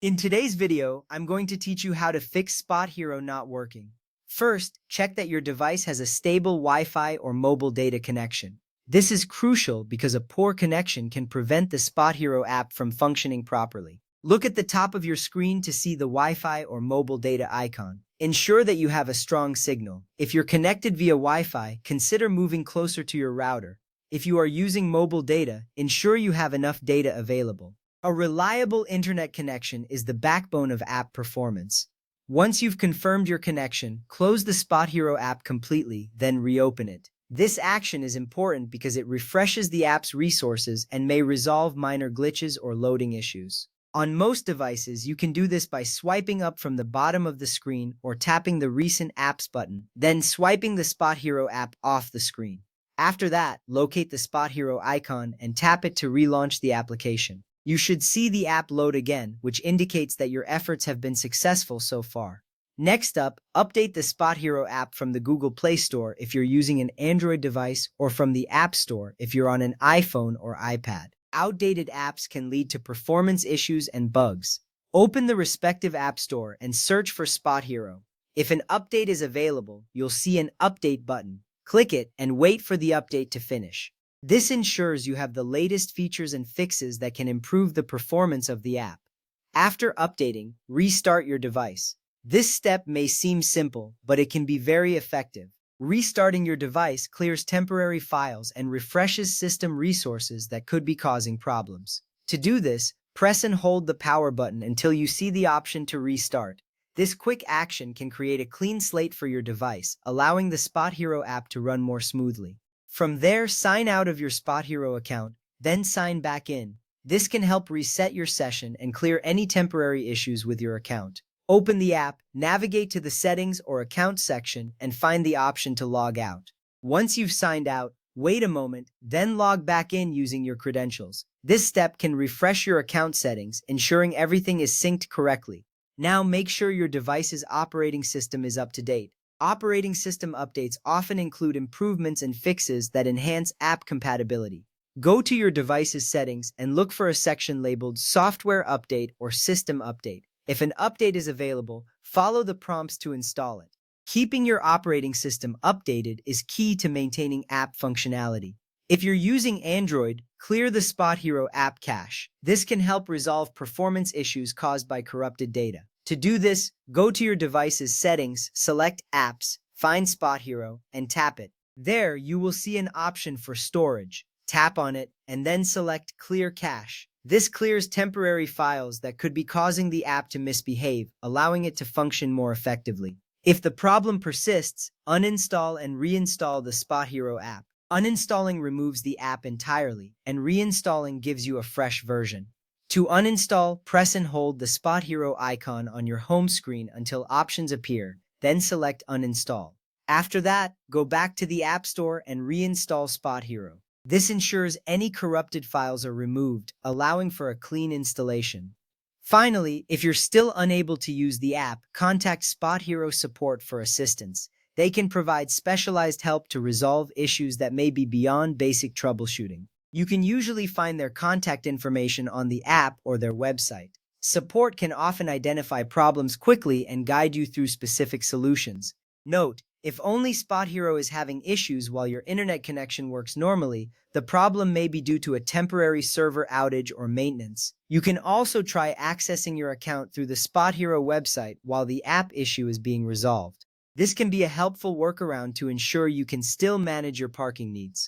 In today's video, I'm going to teach you how to fix SpotHero Not Working. First, check that your device has a stable Wi-Fi or mobile data connection. This is crucial because a poor connection can prevent the SpotHero app from functioning properly. Look at the top of your screen to see the Wi-Fi or mobile data icon. Ensure that you have a strong signal. If you're connected via Wi-Fi, consider moving closer to your router. If you are using mobile data, ensure you have enough data available. A reliable internet connection is the backbone of app performance. Once you've confirmed your connection, close the SpotHero app completely, then reopen it. This action is important because it refreshes the app's resources and may resolve minor glitches or loading issues. On most devices, you can do this by swiping up from the bottom of the screen or tapping the Recent Apps button, then swiping the SpotHero app off the screen. After that, locate the SpotHero icon and tap it to relaunch the application. You should see the app load again, which indicates that your efforts have been successful so far. Next up, update the SpotHero app from the Google Play Store if you're using an Android device or from the App Store if you're on an iPhone or iPad. Outdated apps can lead to performance issues and bugs. Open the respective app store and search for SpotHero. If an update is available, you'll see an Update button. Click it and wait for the update to finish. This ensures you have the latest features and fixes that can improve the performance of the app. After updating, restart your device. This step may seem simple, but it can be very effective. Restarting your device clears temporary files and refreshes system resources that could be causing problems. To do this, press and hold the power button until you see the option to restart. This quick action can create a clean slate for your device, allowing the SpotHero app to run more smoothly. From there, sign out of your SpotHero account, then sign back in. This can help reset your session and clear any temporary issues with your account. Open the app, navigate to the Settings or Account section, and find the option to log out. Once you've signed out, wait a moment, then log back in using your credentials. This step can refresh your account settings, ensuring everything is synced correctly. Now make sure your device's operating system is up to date. Operating system updates often include improvements and fixes that enhance app compatibility. Go to your device's settings and look for a section labeled Software Update or System Update. If an update is available, follow the prompts to install it. Keeping your operating system updated is key to maintaining app functionality. If you're using Android, clear the SpotHero app cache. This can help resolve performance issues caused by corrupted data. To do this, go to your device's settings, select Apps, find SpotHero, and tap it. There, you will see an option for storage. Tap on it, and then select Clear Cache. This clears temporary files that could be causing the app to misbehave, allowing it to function more effectively. If the problem persists, uninstall and reinstall the SpotHero app. Uninstalling removes the app entirely, and reinstalling gives you a fresh version. To uninstall, press and hold the SpotHero icon on your home screen until options appear, then select Uninstall. After that, go back to the App Store and reinstall SpotHero. This ensures any corrupted files are removed, allowing for a clean installation. Finally, if you're still unable to use the app, contact SpotHero Support for assistance. They can provide specialized help to resolve issues that may be beyond basic troubleshooting. You can usually find their contact information on the app or their website. Support can often identify problems quickly and guide you through specific solutions. Note, if only SpotHero is having issues while your internet connection works normally, the problem may be due to a temporary server outage or maintenance. You can also try accessing your account through the SpotHero website while the app issue is being resolved. This can be a helpful workaround to ensure you can still manage your parking needs.